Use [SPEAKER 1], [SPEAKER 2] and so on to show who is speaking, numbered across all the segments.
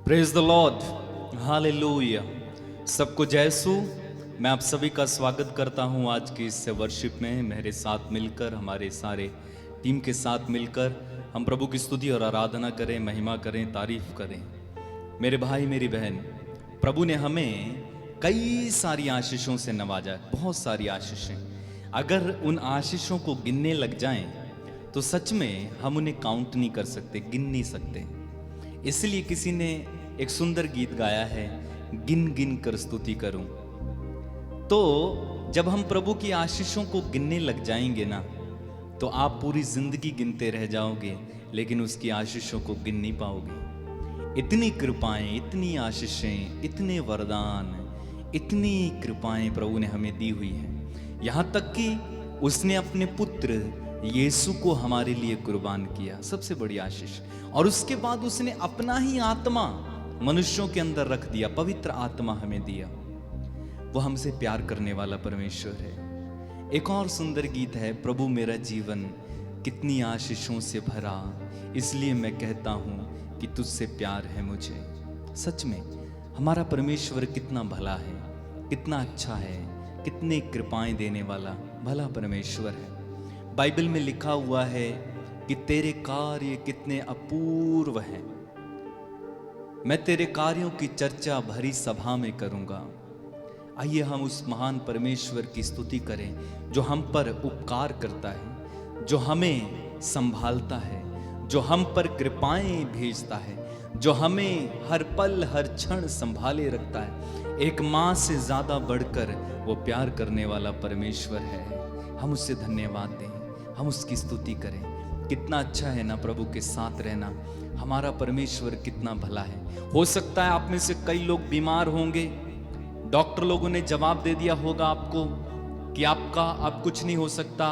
[SPEAKER 1] Praise the Lord, hallelujah. सबको जयसु। मैं आप सभी का स्वागत करता हूं आज की इस वर्शिप में। मेरे साथ मिलकर, हमारे सारे टीम के साथ मिलकर हम प्रभु की स्तुति और आराधना करें, महिमा करें, तारीफ करें। मेरे भाई मेरी बहन, प्रभु ने हमें कई सारी आशीषों से नवाजा है, बहुत सारी आशीषें। अगर उन आशीषों को गिनने लग जाएं तो सच में हम उन्हें काउंट नहीं कर सकते, गिन नहीं सकते। इसलिए किसी ने एक सुंदर गीत गाया है, गिन गिन कर स्तुति करूं। तो जब हम प्रभु की आशीषों को गिनने लग जाएंगे ना, तो आप पूरी जिंदगी गिनते रह जाओगे, लेकिन उसकी आशीषों को गिन नहीं पाओगे। इतनी कृपाएं, इतनी आशीषें, इतने वरदान, इतनी कृपाएं प्रभु ने हमें दी हुई है। यहां तक कि उसने अपने पुत्र यीशु को हमारे लिए कुर्बान किया, सबसे बड़ी आशीष। और उसके बाद उसने अपना ही आत्मा मनुष्यों के अंदर रख दिया, पवित्र आत्मा हमें दिया। वो हमसे प्यार करने वाला परमेश्वर है। एक और सुंदर गीत है, प्रभु मेरा जीवन कितनी आशीषों से भरा, इसलिए मैं कहता हूं कि तुझसे प्यार है मुझे। सच में हमारा परमेश्वर कितना भला है, कितना अच्छा है, कितने कृपाएं देने वाला भला परमेश्वर है। बाइबल में लिखा हुआ है कि तेरे कार्य कितने अपूर्व हैं। मैं तेरे कार्यों की चर्चा भरी सभा में करूंगा। आइए हम उस महान परमेश्वर की स्तुति करें जो हम पर उपकार करता है, जो हमें संभालता है, जो हम पर कृपाएं भेजता है, जो हमें हर पल हर क्षण संभाले रखता है। एक माँ से ज्यादा बढ़कर वो प्यार करने वाला परमेश्वर है। हम उससे धन्यवाद दें, हम उसकी स्तुति करें। कितना अच्छा है ना प्रभु के साथ रहना। हमारा परमेश्वर कितना भला है। हो सकता है आप में से कई लोग बीमार होंगे, डॉक्टर लोगों ने जवाब दे दिया होगा आपको कि आपका अब कुछ नहीं हो सकता,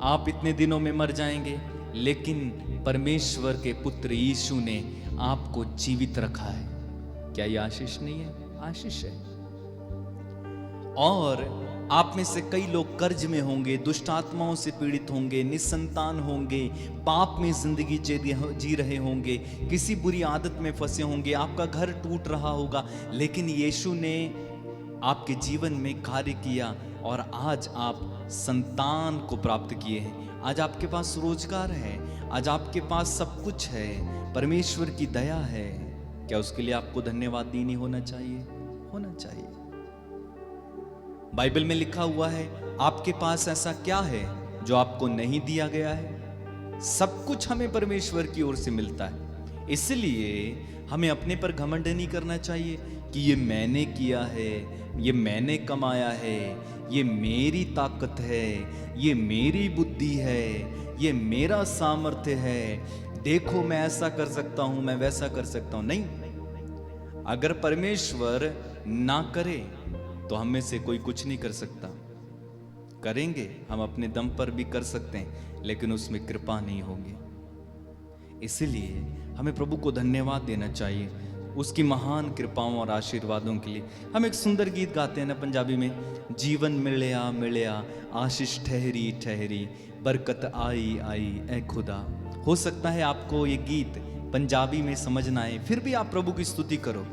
[SPEAKER 1] आप इतने दिनों में मर जाएंगे। लेकिन परमेश्वर के पुत्र यीशु ने आपको जीवित रखा है। क्या ये आशीष नहीं है? आशीष है। और आप में से कई लोग कर्ज में होंगे, दुष्ट आत्माओं से पीड़ित होंगे, निसंतान होंगे, पाप में जिंदगी जी रहे होंगे, किसी बुरी आदत में फंसे होंगे, आपका घर टूट रहा होगा। लेकिन यीशु ने आपके जीवन में कार्य किया और आज आप संतान को प्राप्त किए हैं। आज आपके पास रोजगार है, आज आपके पास सब कुछ है, परमेश्वर की दया है। क्या उसके लिए आपको धन्यवाद नहीं होना चाहिए? होना चाहिए। बाइबल में लिखा हुआ है, आपके पास ऐसा क्या है जो आपको नहीं दिया गया है? सब कुछ हमें परमेश्वर की ओर से मिलता है। इसलिए हमें अपने पर घमंड नहीं करना चाहिए कि ये मैंने किया है, ये मैंने कमाया है, ये मेरी ताकत है, ये मेरी बुद्धि है, ये मेरा सामर्थ्य है, देखो मैं ऐसा कर सकता हूं, मैं वैसा कर सकता हूं। नहीं, अगर परमेश्वर ना करे तो हम में से कोई कुछ नहीं कर सकता। करेंगे हम अपने दम पर भी कर सकते हैं, लेकिन उसमें कृपा नहीं होगी। इसलिए हमें प्रभु को धन्यवाद देना चाहिए उसकी महान कृपाओं और आशीर्वादों के लिए। हम एक सुंदर गीत गाते हैं ना पंजाबी में, जीवन मिलया मिलया आशीष ठहरी ठहरी, बरकत आई आई ए खुदा। हो सकता है आपको ये गीत पंजाबी में समझ ना आए, फिर भी आप प्रभु की स्तुति करो,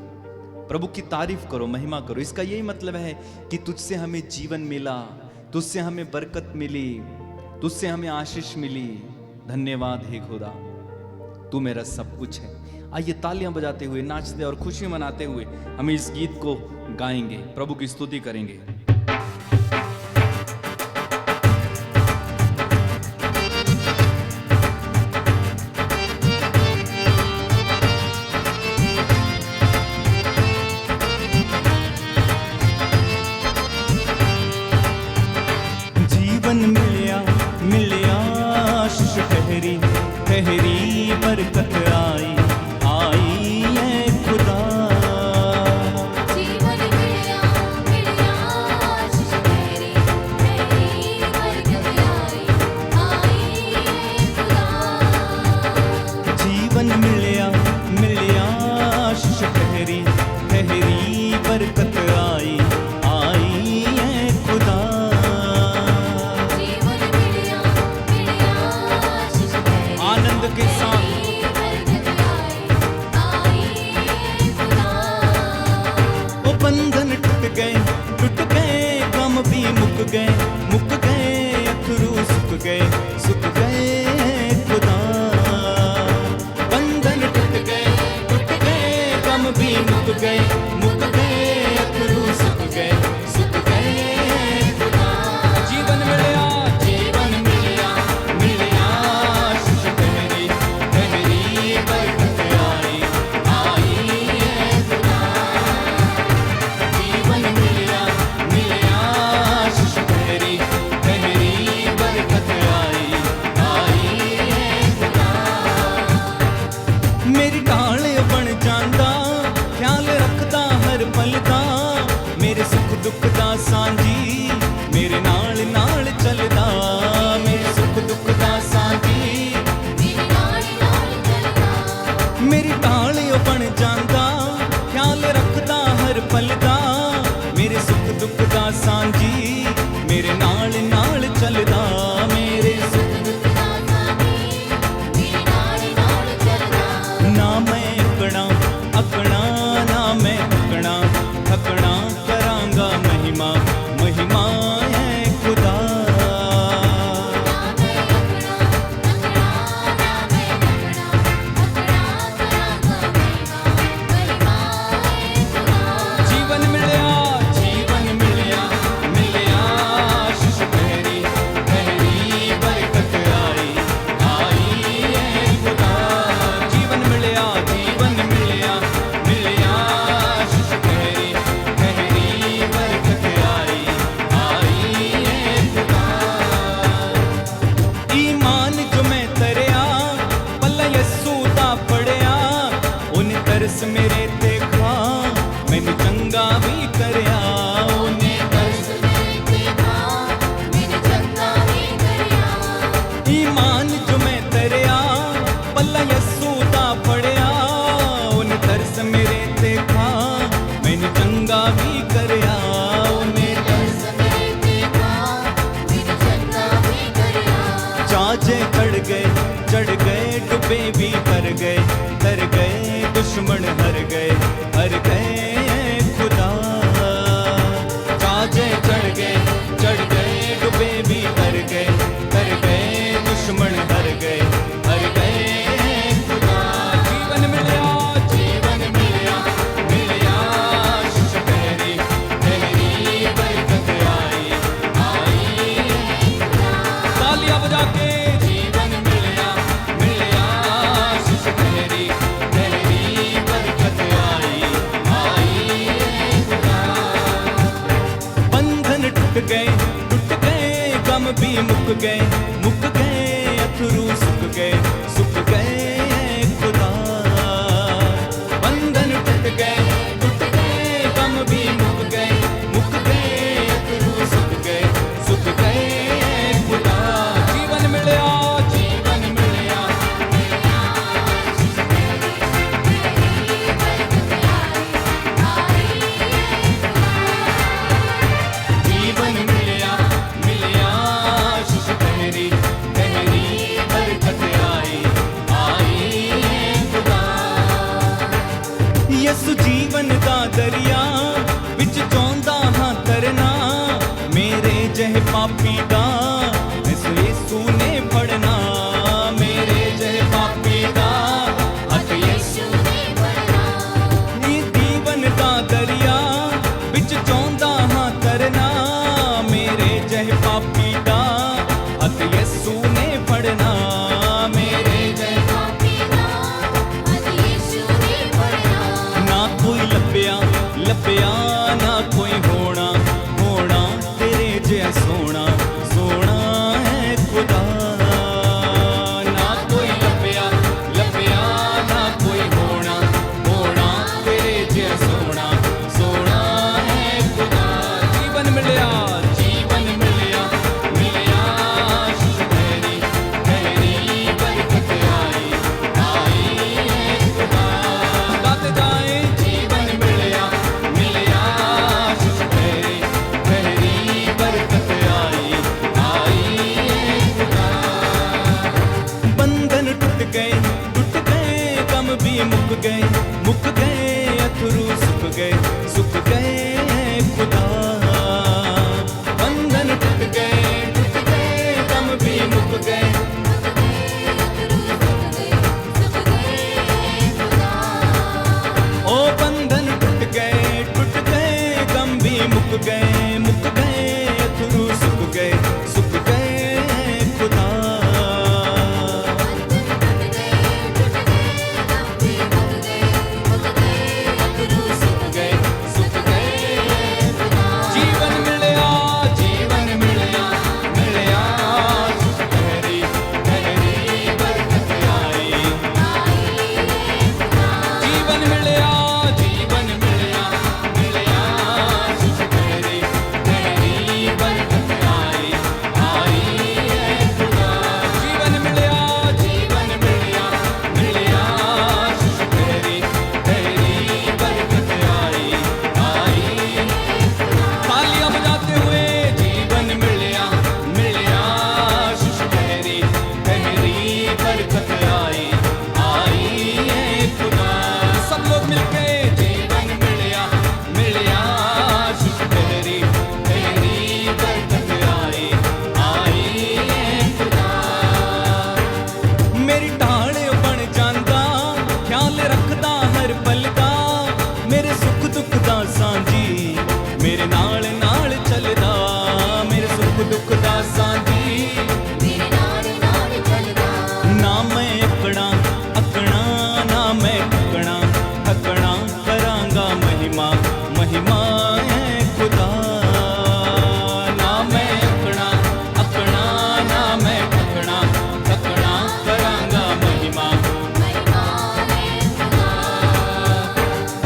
[SPEAKER 1] प्रभु की तारीफ करो, महिमा करो। इसका यही मतलब है कि तुझसे हमें जीवन मिला, तुझसे हमें बरकत मिली, तुझसे हमें आशीष मिली। धन्यवाद हे खुदा, तू मेरा सब कुछ है। आइए तालियां बजाते हुए, नाचते और खुशी मनाते हुए हम इस गीत को गाएंगे, प्रभु की स्तुति करेंगे।
[SPEAKER 2] मिलया मिलया आशीष ठहरी ठहरी, बरकत आई आई है खुदा।
[SPEAKER 3] जीवन मिलया मिलया
[SPEAKER 2] गए, मुक गए, अथरू सुक गए, सुक गए खुदा। जीवन मिलया, जीवन मिलया, मिलया आशीष तेरी, तेरी बरकत आई, आई है खुदा। जीवन मिलया, मिलया आशीष तेरी, तेरी बरकत आई, आई है खुदा। मेरी ढाल बन जांदा, ख्याल रखदा हर पल दा, मेरे सुख दुख दा सांझी, मेरे नाल नाल चलदा, मेरे सुख दुख दा सांझी,
[SPEAKER 3] मेरे नाल नाल चलदा।
[SPEAKER 2] मेरी ढाल बन जांदा, ख्याल रखदा हर पल दा, मेरे सुख दुख दा सांझी, मेरे नाल नाल चलदा, मेरे सुख
[SPEAKER 3] दुख दा साथी, मेरे नाल नाल चलदा।
[SPEAKER 2] ना मैं अकड़ा अकड़ा, ना मैं थकना थकना, करांगा महिमा, महिमा है खुदा।
[SPEAKER 3] ना मैं अकड़ा अकड़ा, ना मैं अकड़ा अकड़ा, करांगा महिमा, महिमा है खुदा।
[SPEAKER 2] जीवन मिलया, जीवन मिलया, मिलया आशीष तेरी, तेरी बरकत आई, आई है खुदा। जीवन मिलया, जीवन मिलया, मिलया आशीष तेरी, तेरी बरकत आई, आई है खुदा। ईमान जो मैं तरया, पल्ला यस्सू दा पड़िया, उन्हें तरस मेरे ते खा, मैनू चंगा भी करया, उन्हें तरस।
[SPEAKER 3] मेरे देखा, मैंने चंगा ही करया।
[SPEAKER 2] ईमान जो मैं तरया, पल्ला यस्सू दा पड़िया, उन्हें तरस मेरे ते खा, मैनू चंगा भी करया, उन्हें तरस।
[SPEAKER 3] मेरे देखा, मैंने चंगा ही करया।
[SPEAKER 2] चाचे चढ़ गए, डुबे भी तर गए, दुश्मन हर गए खुदा। चाचे चढ़ गए, डुबे भी तर गए, दुश्मन हर गए खुदा। जीवन मिलया, जीवन मिलया, मिलया आशीष तेरी, तेरी बरकत आई, आई है खुदा। तालियां बजा के जीवन मिलया, मिलया आशीष तेरी, तेरी बरकत आई, आई है खुदा। बंधन टूट गए, गम भी मुक गए, अथरू सुक गए खुदा। बंधन टूट गए, गम भी मुक गए, अथरू सुक गए खुदा। जीवन मिलया, जीवन मिलया,
[SPEAKER 3] आशीष तेरी, तेरी बरकत आई, आई है खुदा।
[SPEAKER 2] जीवन मिलया, मिलया आशीष तेरी, तेरी बरकत आई, आई है खुदा। यसु जीवन दा दरिया, विच चौंदा हां तरना, मेरे जह पापी दा यीशु ने फड़ना, मेरे जह पापी दा हथ यीशु
[SPEAKER 3] ने पढ़ना।
[SPEAKER 2] नी जीवन दा दरिया, विच चौंदा हां तरना, मेरे जह पापी दा हथ यीशु ने फड़ना, मेरे जह।
[SPEAKER 3] पापी दा हथ यीशु ने पढ़ना।
[SPEAKER 2] ना कोई लभ्या, ना कोई होना, तेरे जिहा सोना है खुदा। ना कोई लभ्या, ना कोई होना, तेरे जिहा सोना है खुदा। जीवन मिलया, जीवन मिलया, मिलया आशीष तेरी, तेरी बरकत आई, आई है खुदा। गाते जाए, जीवन मिलया, मिलया आशीष तेरी, तेरी बरकत आई, आई है खुदा। बंधन टूट गए, गम भी मुक गए, अथरू सुक गए खुदा। बंधन टूट गए, गम भी मुक गए, ओ बंधन टूट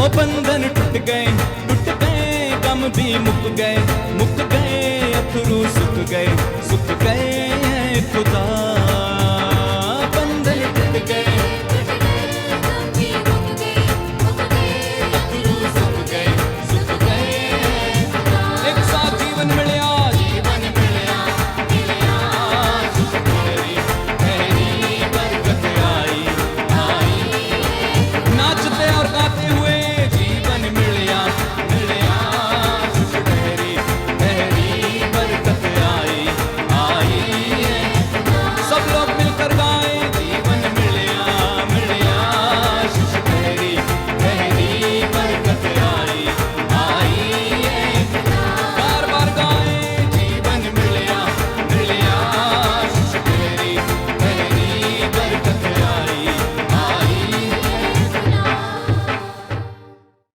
[SPEAKER 2] ओ बंधन टूट गए, गम भी मुक गए, अथरू सुख गए खुदा।